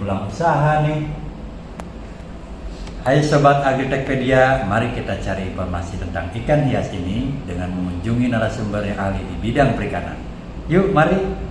pulang usaha nih. Hai Sobat Agritekpedia, mari kita cari informasi tentang ikan hias ini dengan mengunjungi narasumber yang ahli di bidang perikanan. Yuk, mari.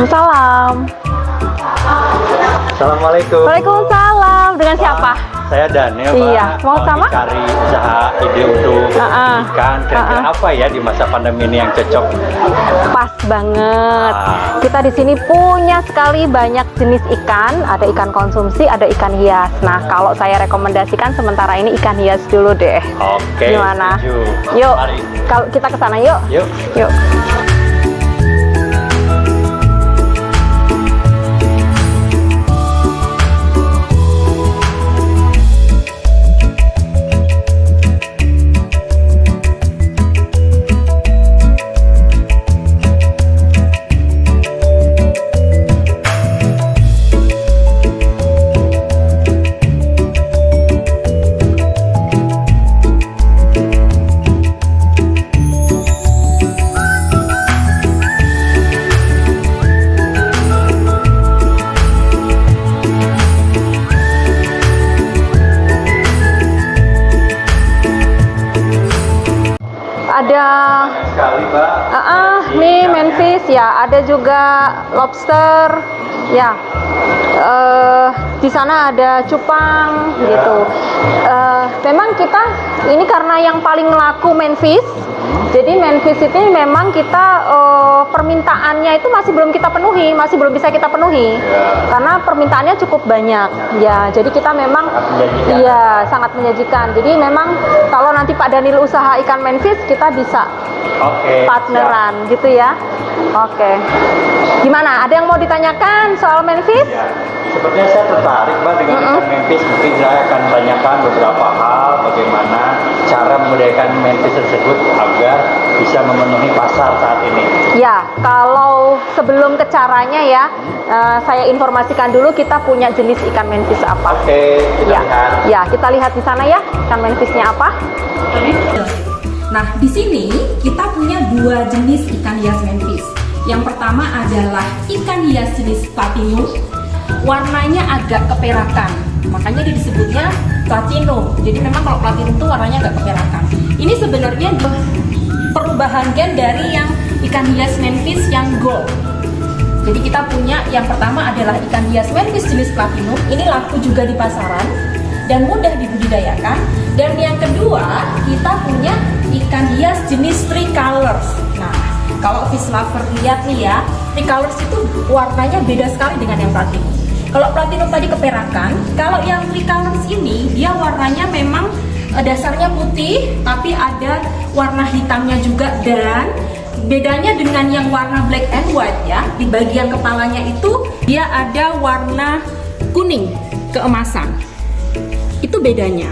Salam. Assalamualaikum. Waalaikumsalam. Dengan siapa? Saya Daniel, Iya. Pak. Mau sama? Cari usaha ide untuk ikan. Kira-kira apa ya di masa pandemi ini yang cocok? Pas banget. Kita di sini punya sekali banyak jenis ikan. Ada ikan konsumsi, ada ikan hias. Nah, kalau saya rekomendasikan sementara ini ikan hias dulu deh. Oke. Gimana? Setuju. Yuk. Mari. Kalau kita ke sana yuk. Yuk. Yuk. Ada Sekali, Mbak. nih manfish ya, ada juga lobster ya. Di sana ada cupang gitu. Memang kita ini karena yang paling laku manfish. Jadi manfish ini memang kita permintaannya itu masih belum kita penuhi, masih belum bisa kita penuhi. Karena permintaannya cukup banyak. Ya, jadi kita memang iya sangat menjanjikan. Jadi memang kalau nanti Pak Daniel usaha ikan manfish, kita bisa partneran gitu ya. Oke. Gimana? Ada yang mau ditanyakan soal manfish? Ya, sepertinya saya tertarik, Mbak, dengan ikan manfish. Mungkin saya akan tanyakan beberapa hal bagaimana cara membudidayakan manfish tersebut agar bisa memenuhi pasar saat ini. Ya, kalau sebelum ke caranya ya, saya informasikan dulu kita punya jenis ikan manfish apa. Oke, kita Ya, lihat. ya kita lihat di sana ya, ikan manfishnya apa. Nah, di sini kita punya dua jenis ikan hias manfish. Yang pertama adalah ikan hias jenis platinum. Warnanya agak keperakan, makanya disebutnya platinum. Jadi memang kalau platinum itu warnanya agak keperakan. Ini sebenarnya perubahan gen dari yang ikan hias manfish yang gold. Jadi kita punya yang pertama adalah ikan hias manfish jenis platinum. Ini laku juga di pasaran dan mudah dibudidayakan. Dan yang kedua, kita punya ikan hias jenis tricolors. Nah, kalau fish lover lihat nih ya, tricolors itu warnanya beda sekali dengan yang platinum. Kalau platinum tadi keperakan, kalau yang tricolors ini dia warnanya memang dasarnya putih, tapi ada warna hitamnya juga. Dan bedanya dengan yang warna black and white ya, di bagian kepalanya itu dia ada warna kuning keemasan. Itu bedanya.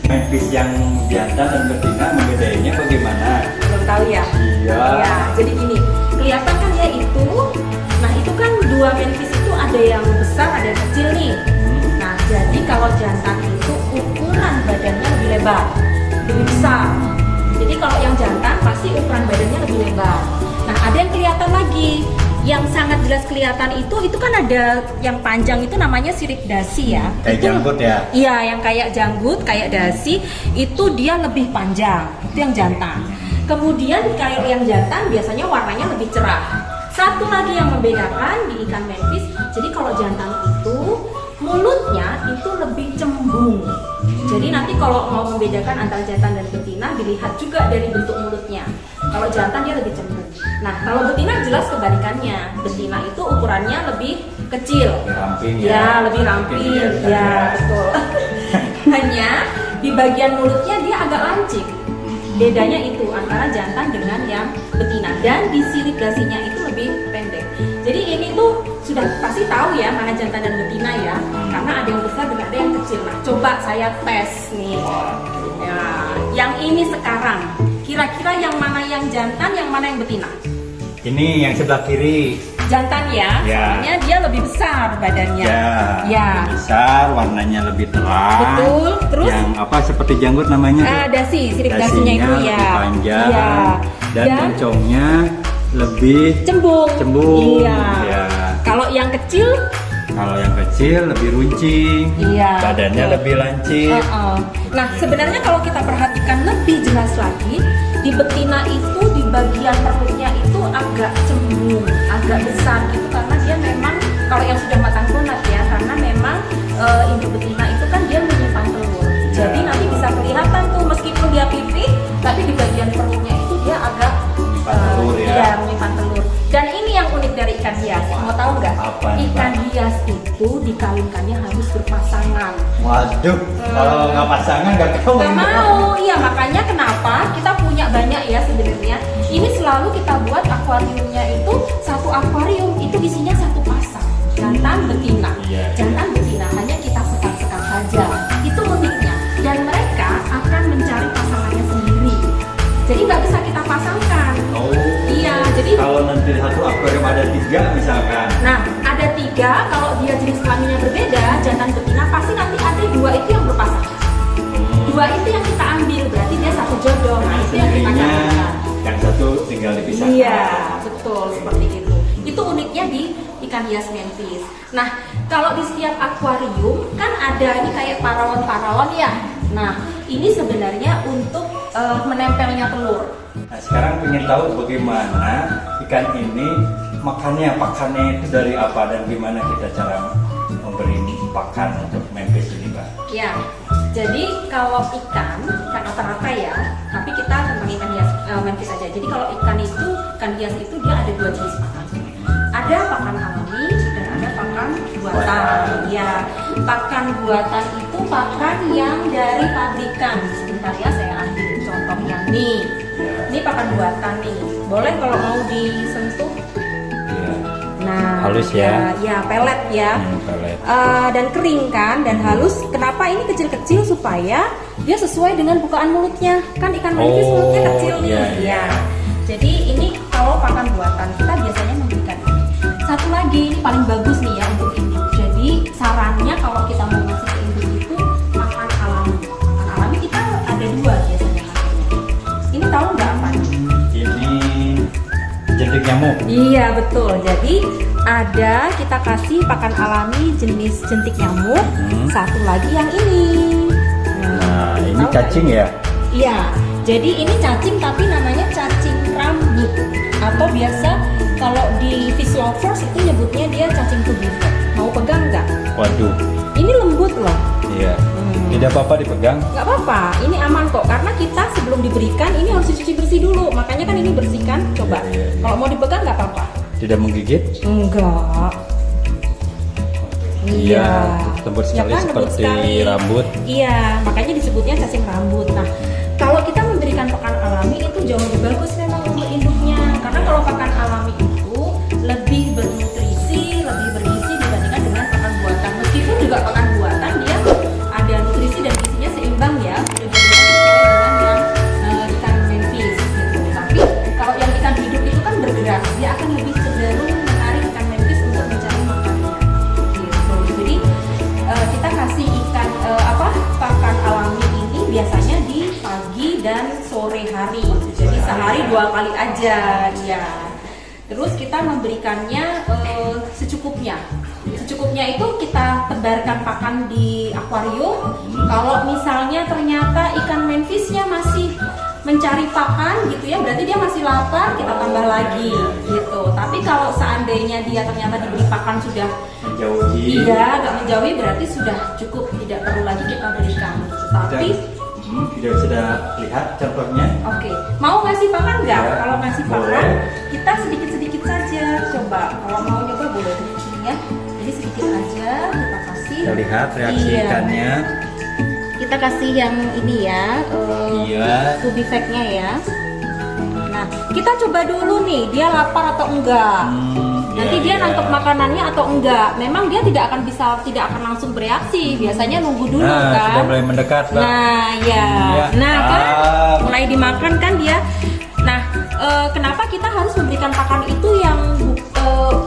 Manfish yang jantan dan betina membedainya bagaimana? Belum tahu ya? Iya. Ya, jadi gini, kelihatan kan ya itu. Nah, itu kan dua manfish itu ada yang besar, ada yang kecil nih. Nah, jadi kalau jantan itu ukuran badannya lebih lebar, lebih besar. Jadi kalau yang jantan pasti ukuran badannya lebih lebar. Nah, ada yang kelihatan lagi. Yang sangat jelas kelihatan itu kan ada yang panjang itu namanya sirip dasi ya. Kayak janggut ya? Iya, yang kayak janggut, kayak dasi itu dia lebih panjang. Itu yang jantan. Kemudian kalau yang jantan biasanya warnanya lebih cerah. Satu lagi yang membedakan di ikan manfish, jadi kalau jantan itu mulutnya itu lebih cembung. Jadi nanti kalau mau membedakan antara jantan dan betina dilihat juga dari bentuk mulutnya. Kalau jantan dia lebih cembung. Nah kalau betina jelas kebalikannya. Betina itu ukurannya lebih kecil. Ramping Ya, lebih ramping. Ya, betul. Hanya di bagian mulutnya dia agak lancip. Bedanya itu antara jantan dengan yang betina, dan di sirigasinya itu lebih pendek. Jadi ini tuh sudah pasti tahu ya mana jantan dan betina ya, karena ada yang besar dan ada yang kecil. Nah coba saya tes nih. Ya, yang ini sekarang kira-kira yang mana yang jantan, yang mana yang betina? Ini yang sebelah kiri. Jantan ya, Ya. soalnya dia lebih besar badannya. Ya. Lebih besar, warnanya lebih terang. Betul. Terus yang apa seperti janggut namanya? dasi, sirip dasinya itu Dasinya ya. lebih panjang. Iya. Dan moncongnya lebih cembung. cembung. Iya. Ya. Kalau yang kecil, Kalau yang kecil lebih runcing. Iya, Badannya betul. lebih lancip. Nah sebenarnya kalau kita perhatikan lebih jelas lagi, di betina itu di bagian perutnya itu agak cembung, agak besar gitu, karena dia memang kalau yang sudah matang donat ya, karena memang induk betina itu kan dia menyimpan telur. Jadi nanti bisa kelihatan tuh meskipun dia pipih, tapi di bagian perutnya itu dia agak Menyimpan telur ya. Iya, menyimpan telur. Dan ini yang unik dari ikan hias. Mau tahu nggak? Apa nih, Ikan Mbak? hias itu dikawinkannya harus berpasangan. Waduh, kalau nggak pasangan nggak kawin. Gak mau, iya makanya kenapa kita punya banyak ya sebenarnya. Ini selalu kita buat akuariumnya itu satu akuarium itu isinya satu pasang, jantan betina. Iya. Jantan betina hanya kita sekat-sekat saja. Itu uniknya. Dan mereka akan mencari pasangannya sendiri. Jadi nggak bisa kita pasangkan. Oh. Iya, jadi Kalau nanti satu akuarium ada 3 misalkan. nah ada 3 kalau dia jenis kelaminnya berbeda, jantan betina pasti nanti ada 2 itu yang berpasang. 2 itu yang kita ambil, berarti dia satu jodoh. Nah itu yang kita Sendirinya carikan. yang satu tinggal dipisahkan. Iya, betul seperti itu. Itu uniknya di ikan hias manfish. Nah, kalau di setiap akuarium kan ada ini kayak paralon-paralon ya. Nah, ini sebenarnya untuk menempelnya telur. Nah, sekarang ingin tahu bagaimana ikan ini pakannya itu dari apa dan gimana kita cara memberi pakan untuk manfish ini, Mbak? Ya, jadi kalau ikan rata-rata ya, tapi kita tentang ikan hias manfish aja. Jadi kalau ikan hias itu dia ada 2 jenis pakan. Ada pakan alami dan ada pakan buatan. Ya, pakan buatan itu pakan yang dari pabrikan. Sebentar ya, saya ambil contoh yang nih. Ini pakan buatan nih. Boleh kalau mau disentuh. Iya. Nah, Halus ya. Ya, pelet ya. Pelet. Dan kering kan dan halus. Kenapa ini kecil-kecil? Supaya dia sesuai dengan bukaan mulutnya. Kan ikan manfish mulutnya kecil nih. iya, Ya. iya. Jadi ini kalau pakan buatan kita biasanya memberikan ini. Satu lagi ini paling bagus nih ya untuk induk. Jadi sarannya kalau kita mau ngasih ke induk itu pakan alami. Pakan alami kita ada 2 biasanya pakainya. Ini tahu nggak apa? Ini jentik nyamuk. Iya betul. Jadi ada kita kasih pakan alami jenis jentik nyamuk. Satu lagi yang ini. Nah, ini tahu nggak cacing ya? Iya. Jadi ini cacing tapi namanya cacing rambut atau biasa kalau di fish lovers itu nyebutnya dia cacing tubifer. Mau pegang nggak? Waduh. Ini lembut loh. Iya. Tidak apa-apa dipegang. Nggak apa-apa. Ini aman kok karena kita sebelum diberikan ini harus dicuci bersih dulu. Makanya kan ini bersihkan. Coba. Iya, iya. Kalau mau dipegang nggak apa-apa. Tidak menggigit? Enggak. Iya, lembut sekali lembut seperti sekali. rambut. Iya, makanya disebutnya cacing rambut. Nah, kalau kita memberikan pakan alami itu jauh lebih bagus memang untuk induknya. Karena kalau pakan alami itu lebih bernutrisi, lebih bergizi dibandingkan dengan pakan buatan. Meskipun juga pakan buatan dia ada nutrisi dan gizinya seimbang ya, sudah sesuai dengan yang ikan manfish gitu. Tapi kalau yang ikan hidup itu kan bergerak, dia akan lebih cenderung menarik ikan manfish untuk mencari makannya. Gitu. Jadi kita kasih ikan pakan alami ini biasanya di pagi dan sore hari. Jadi sehari 2 kali aja ya. Terus kita memberikannya secukupnya. Secukupnya itu kita tebarkan pakan di akuarium. Kalau misalnya ternyata ikan manfishnya masih mencari pakan gitu ya, berarti dia masih lapar, kita tambah lagi gitu. Tapi kalau seandainya dia ternyata diberi pakan sudah Menjauhi. iya agak menjauhi, berarti sudah cukup, tidak perlu lagi kita berikan. Tapi Kita sudah lihat contohnya. oke, mau ngasih pakan nggak? Ya, Kalau ngasih pakan, boleh. kita sedikit-sedikit saja. Coba, kalau mau nyoba boleh ini ya. Jadi sedikit aja kita kasih. Kita lihat reaksi Iya. ikannya. Kita kasih yang ini ya, Iya. to be fact-nya ya. Nah, kita coba dulu nih, dia lapar atau enggak. Nanti dia nangkep makanannya atau enggak. Memang dia tidak akan langsung bereaksi. Biasanya nunggu dulu Nah, kan. sudah mulai mendekat, Mbak. Nah, ya. Iya. Nah, kan Ah. mulai dimakan kan dia. Nah, kenapa kita harus memberikan pakan itu yang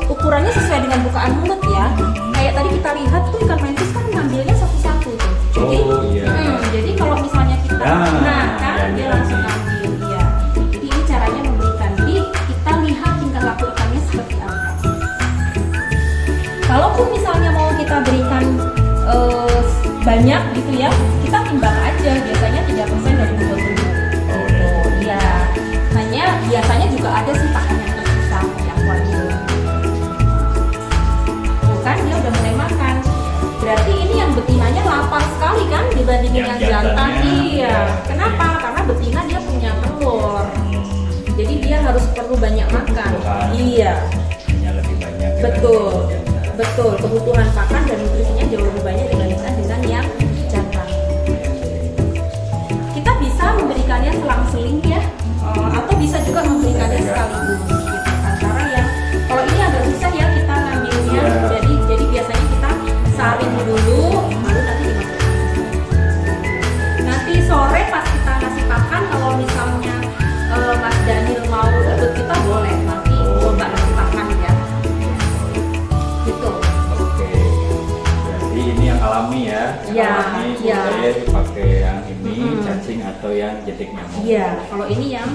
ukurannya sesuai dengan bukaan mulut ya? Kayak tadi kita lihat tuh ikan mantis kan ngambilnya satu-satu tuh. Jadi, Oh, iya. jadi kalau misalnya kita, Nah, kan iya, dia iya. langsung ngambil, iya. Jadi ini caranya memberikan. Jadi kita lihat tingkah laku ikannya seperti apa. Kalaupun misalnya mau kita berikan banyak gitu ya, kita timbang aja. Biasanya 3% dari bobot tubuh. Oh, iya. Hanya biasanya juga ada sih pakan yang terpisah yang wajib. Bukan dia udah mulai makan. Berarti ini yang betinanya lapar sekali kan dibandingin Yang yang jantan. jantannya, Iya. ya. Kenapa? Karena betina dia punya telur. Jadi dia harus perlu banyak makan. Kebutuhan. Iya. Yang lebih banyak. Betul, dibanding betul. Kebutuhan pakan dan nutrisinya jauh lebih banyak dibandingkan dengan yang jantan. Kita bisa memberikannya selang-seling ya, atau bisa juga memberikannya sekaligus. Gitu. Antara yang kalau ini agak susah ya kita ngambilnya, Iya. jadi biasanya kita saring dulu, baru nanti dimasukkan. Nanti sore pas kita ngasih pakan, kalau misalnya Mas Daniel mau ikut kita boleh nanti coba ngasih pakan ya. Gitu. Oke. Berarti ini yang alami ya. Yang Iya, alami iya. boleh dipakai yang ini Mm-mm. cacing atau yang jentik nyamuk. Iya, kalau ini yang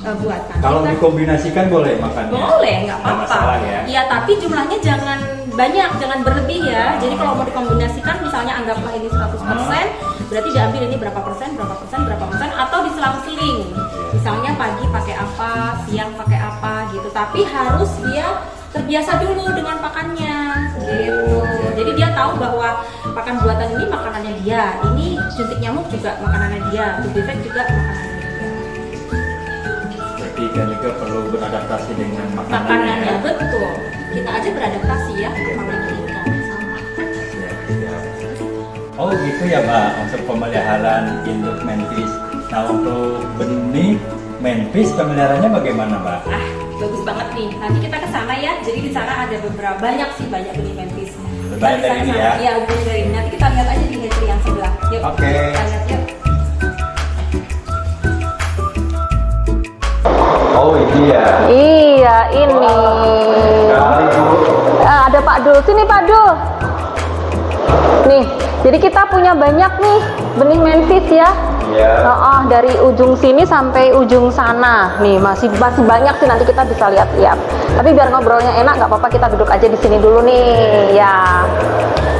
buatan. Kalau Kita- dikombinasikan boleh makannya. boleh, nggak Nggak apa-apa. masalah ya. Iya, tapi jumlahnya jangan banyak, jangan berlebih ya. Jadi kalau mau dikombinasikan, misalnya anggaplah ini 100%, berarti diambil ini berapa persen, atau diselang-seling. Misalnya pagi pakai apa, siang pakai apa gitu. Tapi harus dia terbiasa dulu dengan pakannya, gitu. Jadi dia tahu bahwa pakan buatan ini makanannya dia, ini jentik nyamuk juga makanannya dia, to be fact juga makanannya dia. Berarti ikan juga perlu beradaptasi dengan makanannya. Makanannya Ya. betul. Kita aja beradaptasi ya, apalagi ikan sama. Siap, siap. Oh gitu ya Mbak, untuk pemeliharaan induk mantis. Nah untuk benih mantis pemeliharaannya bagaimana Mbak? Ah, bagus banget nih. Nanti kita ke sana ya. Jadi di sana ada banyak benih mantis. Banyak dari ini ya? Iya, banyak dari ini. Nanti kita lihat aja di hatchery yang sebelah. Yuk. Oke. Kita lihat yuk. Oh ini ya. Iya, ini. Ada Pak Dul. Sini Pak Dul. Nih, jadi kita punya banyak nih benih mantis ya. Iya. Dari ujung sini sampai ujung sana. Nih, masih banyak sih, nanti kita bisa lihat-lihat. Tapi biar ngobrolnya enak, nggak apa-apa kita duduk aja di sini dulu nih. Ya.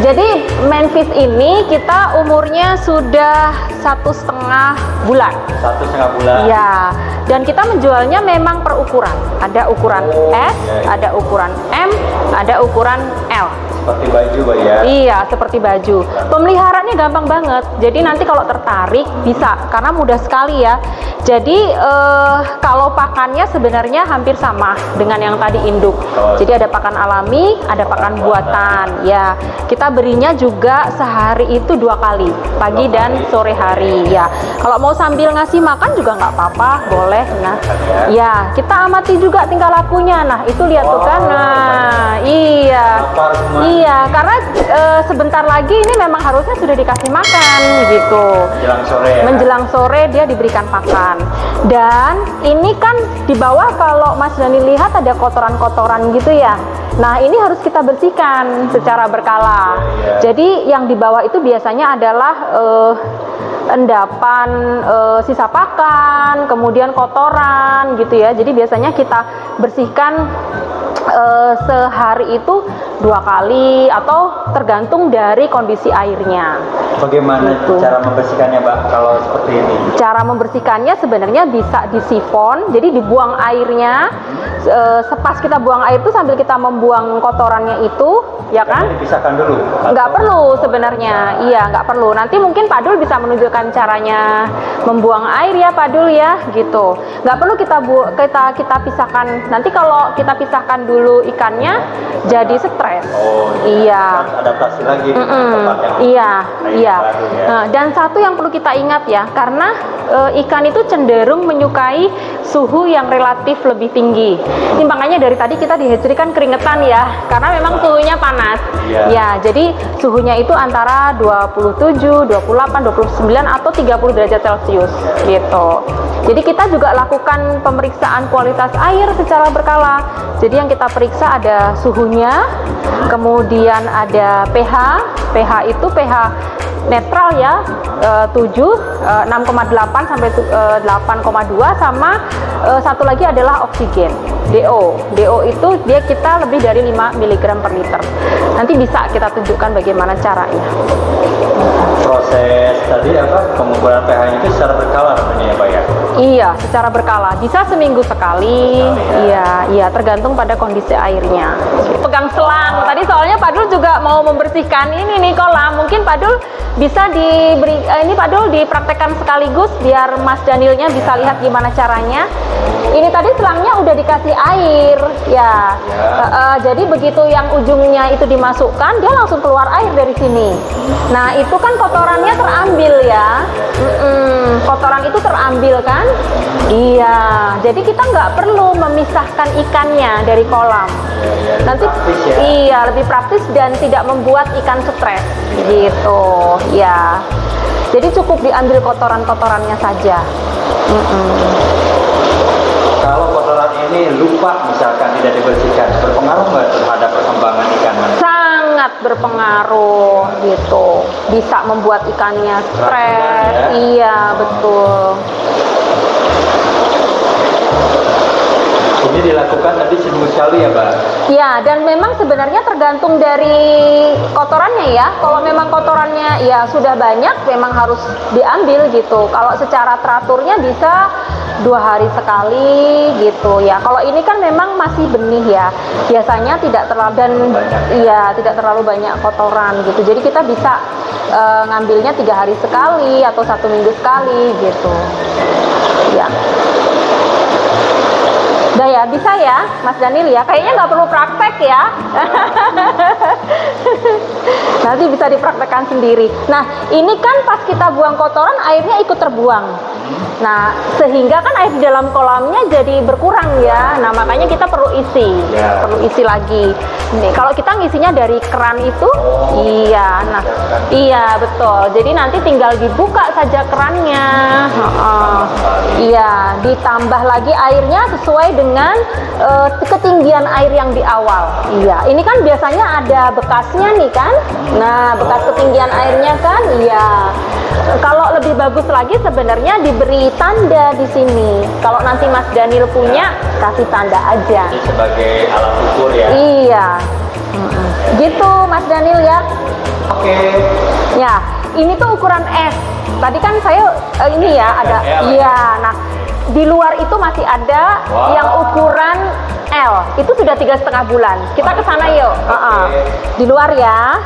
Jadi mantis ini kita umurnya sudah 1,5 bulan. 1,5 bulan. Ya, dan kita menjualnya memang per ukuran. Ada ukuran S, iya. ada ukuran M, ada ukuran L. Seperti baju Mbak ya. Iya, seperti baju. Pemeliharaannya gampang banget. Jadi nanti kalau tertarik bisa, karena mudah sekali ya. Jadi kalau pakannya sebenarnya hampir sama dengan yang tadi induk. Jadi ada pakan alami, ada pakan buatan. Ya, kita berinya juga sehari itu 2 kali, pagi dan sore hari. Ya, kalau mau sambil ngasih makan juga nggak apa-apa, boleh. Nah, ya kita amati juga tingkah lakunya. Nah, itu lihat tuh kan. Nah, iya. Lapar semua. Iya, karena sebentar lagi ini memang harusnya sudah dikasih makan gitu. Menjelang sore ya. Menjelang sore dia diberikan pakan. Dan ini kan di bawah kalau Mas Dani lihat ada kotoran-kotoran gitu ya. Nah, ini harus kita bersihkan secara berkala. Iya. Jadi yang di bawah itu biasanya adalah endapan sisa pakan, kemudian kotoran gitu ya. Jadi biasanya kita bersihkan sehari itu 2 kali atau tergantung dari kondisi airnya. Bagaimana Gitu. cara membersihkannya, Mbak, kalau seperti ini? Cara membersihkannya sebenarnya bisa disifon, jadi dibuang airnya. Sepas kita buang air itu sambil kita membuang kotorannya itu, ya kan? Karena dipisahkan dulu. Nggak Atau- perlu sebenarnya, iya nggak perlu. Nanti mungkin Pak Dul bisa menunjukkan caranya membuang air ya Pak Dul ya, gitu. Nggak perlu kita pisahkan. Nanti kalau kita pisahkan dulu ikannya, jadi stres. Oh, Iya. harus adaptasi lagi dengan Mm-mm. tempat yang Iya, lain iya. baru ya. Nah, dan satu yang perlu kita ingat ya, karena ikan itu cenderung menyukai suhu yang relatif lebih tinggi. Ini makanya dari tadi kita di hatchery kan keringetan ya, karena memang suhunya panas. Iya. Ya, jadi suhunya itu antara 27, 28, 29 atau 30 derajat Celcius gitu. Jadi kita juga lakukan pemeriksaan kualitas air secara berkala. Jadi yang kita periksa ada suhunya, kemudian ada pH. pH itu pH netral ya, 6,8 sampai 8,2, sama satu lagi adalah oksigen, DO. DO itu kita lebih dari 5 mg per liter. Nanti bisa kita tunjukkan bagaimana caranya. Proses tadi pengukuran pH itu secara berkala tentunya ya, Pak ya? Iya, secara berkala. Bisa seminggu sekali. Iya, tergantung pada kondisi airnya. Pegang selang. Tadi soalnya Pak Dul juga mau membersihkan ini nih kolam. Mungkin Pak Dul bisa ini Pak Dul dipraktekkan sekaligus biar Mas Danielnya bisa lihat gimana caranya. Ini tadi selangnya udah dikasih air, ya. Jadi begitu yang ujungnya itu dimasukkan, dia langsung keluar air dari sini. Nah, itu kan kotorannya terambil ya. Kotoran itu terambil kan? Iya. Jadi kita nggak perlu memisahkan ikannya dari kolam. Iya, Nanti praktis ya. iya lebih praktis dan tidak membuat ikan stres gitu. Ya. Jadi cukup diambil kotoran-kotorannya saja. Kalau kotoran ini lupa misalkan tidak dibersihkan, berpengaruh nggak terhadap perkembangan ikan? Sangat berpengaruh gitu. Bisa membuat ikannya stres. Ya? Iya, betul. Ini dilakukan tadi seminggu sekali ya, Mbak? Ya, dan memang sebenarnya tergantung dari kotorannya ya. Kalau memang kotorannya ya sudah banyak, memang harus diambil gitu. Kalau secara teraturnya bisa 2 hari sekali gitu ya. Kalau ini kan memang masih benih ya. Biasanya tidak terlalu tidak terlalu banyak kotoran gitu. Jadi kita bisa ngambilnya 3 hari sekali atau 1 minggu sekali gitu. Ya. Udah ya, bisa ya Mas Daniel ya. Kayaknya nggak perlu praktek ya. Nanti bisa dipraktekkan sendiri. Nah, ini kan pas kita buang kotoran, airnya ikut terbuang. Nah, sehingga kan air di dalam kolamnya jadi berkurang ya. Nah, makanya kita perlu isi. Ya. Perlu isi lagi. Nih, kalau kita ngisinya dari keran itu, iya. Nah, iya betul. Jadi nanti tinggal dibuka saja kerannya. Iya, ditambah lagi airnya sesuai dengan ketinggian air yang di awal. Iya, ini kan biasanya ada bekasnya nih kan. Nah, bekas ketinggian airnya kan, iya. Kalau lebih bagus lagi sebenarnya diberi tanda di sini. Kalau nanti Mas Daniel punya, kasih tanda aja. Ini sebagai alat ukur ya? Iya. Gitu Mas Daniel ya. Oke. Ya, ini tuh ukuran S. Tadi kan saya ini ya ada. L. Iya. Nah, di luar itu masih ada Wow. yang ukuran L. Itu sudah 3,5 bulan. Kita ke sana yuk. Oke. Di luar ya.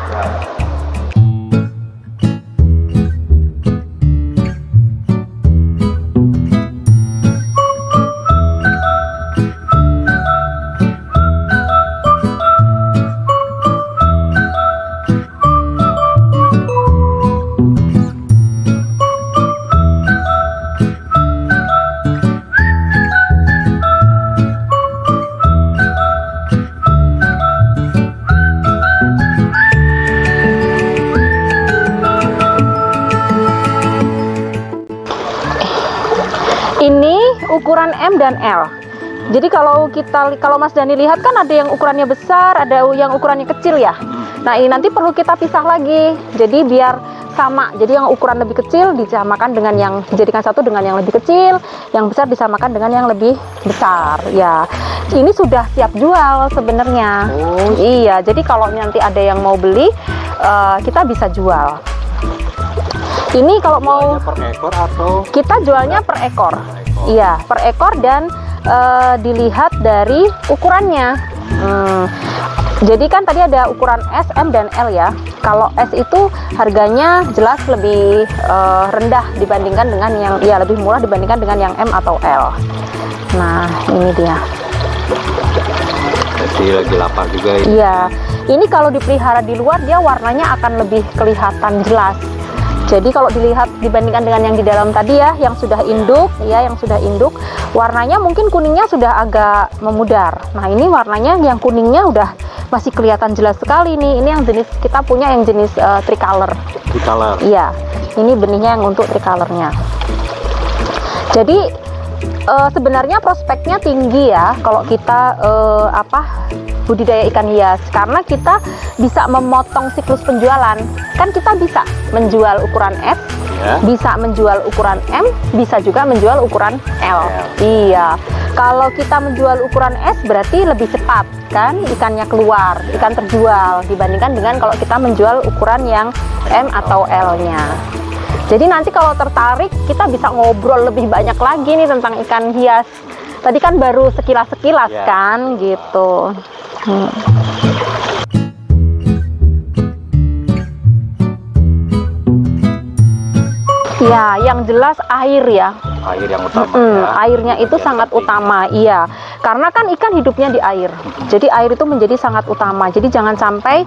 Ini ukuran M dan L. Jadi kalau Mas Dani lihat kan ada yang ukurannya besar, ada yang ukurannya kecil ya. Nah, ini nanti perlu kita pisah lagi. Jadi biar sama. Jadi yang ukuran lebih kecil disamakan dengan yang dijadikan satu dengan yang lebih kecil, yang besar disamakan dengan yang lebih besar. Ya, ini sudah siap jual sebenarnya. Iya, jadi kalau nanti ada yang mau beli, kita bisa jual. Ini kalau mau per ekor atau kita jualnya per ekor. Iya, per ekor dan dilihat dari ukurannya. Jadi kan tadi ada ukuran S, M, dan L ya. Kalau S itu harganya jelas lebih rendah dibandingkan dengan yang, ya lebih murah dibandingkan dengan yang M atau L. Nah, ini dia. jadi lagi lapar juga ini. Iya, ini kalau dipelihara di luar dia warnanya akan lebih kelihatan jelas. Jadi kalau dilihat dibandingkan dengan yang di dalam tadi ya, yang sudah induk, ya yang sudah induk, warnanya mungkin kuningnya sudah agak memudar. Nah ini warnanya yang kuningnya udah masih kelihatan jelas sekali nih. Ini yang jenis kita punya yang jenis tricolor. Tricolor. Iya, ini benihnya yang untuk tricolornya. Jadi sebenarnya prospeknya tinggi ya kalau kita budidaya ikan hias, karena kita bisa memotong siklus penjualan. Kan kita bisa menjual ukuran S, Ya. bisa menjual ukuran M, bisa juga menjual ukuran L. Iya, kalau kita menjual ukuran S berarti lebih cepat kan ikannya keluar, ikan terjual dibandingkan dengan kalau kita menjual ukuran yang M atau L-nya. Jadi nanti kalau tertarik kita bisa ngobrol lebih banyak lagi nih tentang ikan hias. Tadi kan baru sekilas-sekilas Ya. kan gitu. Ya, yang jelas air ya. Air yang utama ya. Airnya itu Yang sangat penting. utama, iya. Karena kan ikan hidupnya di air. Jadi air itu menjadi sangat utama. Jadi jangan sampai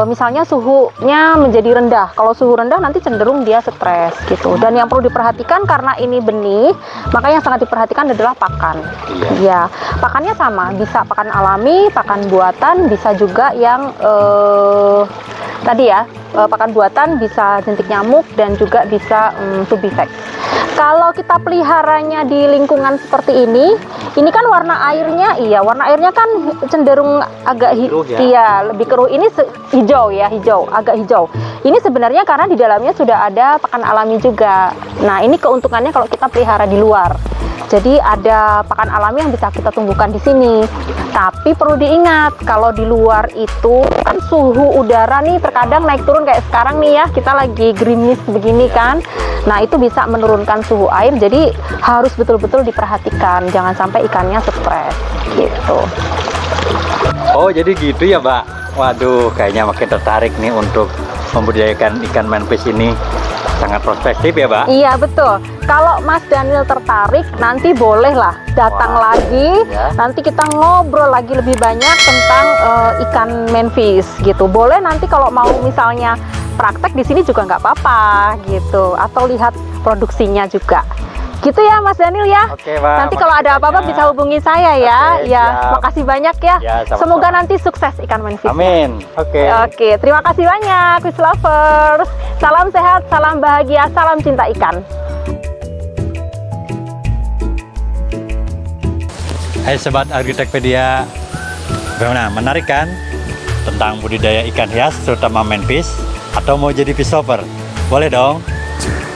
misalnya suhunya menjadi rendah. Kalau suhu rendah nanti cenderung dia stres gitu. Dan yang perlu diperhatikan karena ini benih, maka yang sangat diperhatikan adalah pakan. Iya. Pakannya sama, bisa pakan alami, pakan buatan, bisa juga yang tadi ya, pakan buatan bisa jentik nyamuk dan juga bisa tubifex. Kalau kita peliharanya di lingkungan seperti ini kan warna airnya, iya warna airnya kan cenderung agak Keruh ya? iya lebih keruh. Ini hijau ya, hijau, agak hijau. Ini sebenarnya karena di dalamnya sudah ada pakan alami juga. Nah ini keuntungannya kalau kita pelihara di luar. Jadi ada pakan alami yang bisa kita tumbuhkan di sini. Tapi perlu diingat kalau di luar itu kan suhu udara nih terkadang naik turun kayak sekarang nih ya, kita lagi gerimis begini kan. Nah itu bisa menurunkan suhu air, jadi harus betul-betul diperhatikan, jangan sampai ikannya stres gitu. Oh jadi gitu ya Mbak. Waduh kayaknya makin tertarik nih untuk membudidayakan ikan manfish ini. Sangat prospektif ya Mbak. Iya betul. Kalau Mas Daniel tertarik, nanti bolehlah datang lagi. Ya. Nanti kita ngobrol lagi lebih banyak tentang ikan manfish gitu. Boleh nanti kalau mau misalnya praktek di sini juga nggak apa-apa gitu. Atau lihat produksinya juga. Gitu ya Mas Daniel ya. Oke Mbak. Nanti kalau ada apa-apa makasih bisa banyak. hubungi saya ya. Oke, Ya, siap. makasih banyak ya. Ya, sama-sama. Semoga nanti sukses ikan manfish. Amin. Oke. Oke, terima kasih banyak fish lovers. Salam sehat, salam bahagia, salam cinta ikan. Hai Sobat Agritekpedia. Bagaimana? Menarik kan? Tentang budidaya ikan hias, terutama manfish, atau mau jadi fish lover? Boleh dong.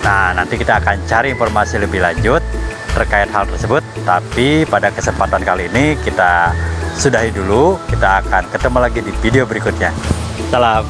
Nah, nanti kita akan cari informasi lebih lanjut terkait hal tersebut. Tapi pada kesempatan kali ini kita sudahi dulu. Kita akan ketemu lagi di video berikutnya. Salam.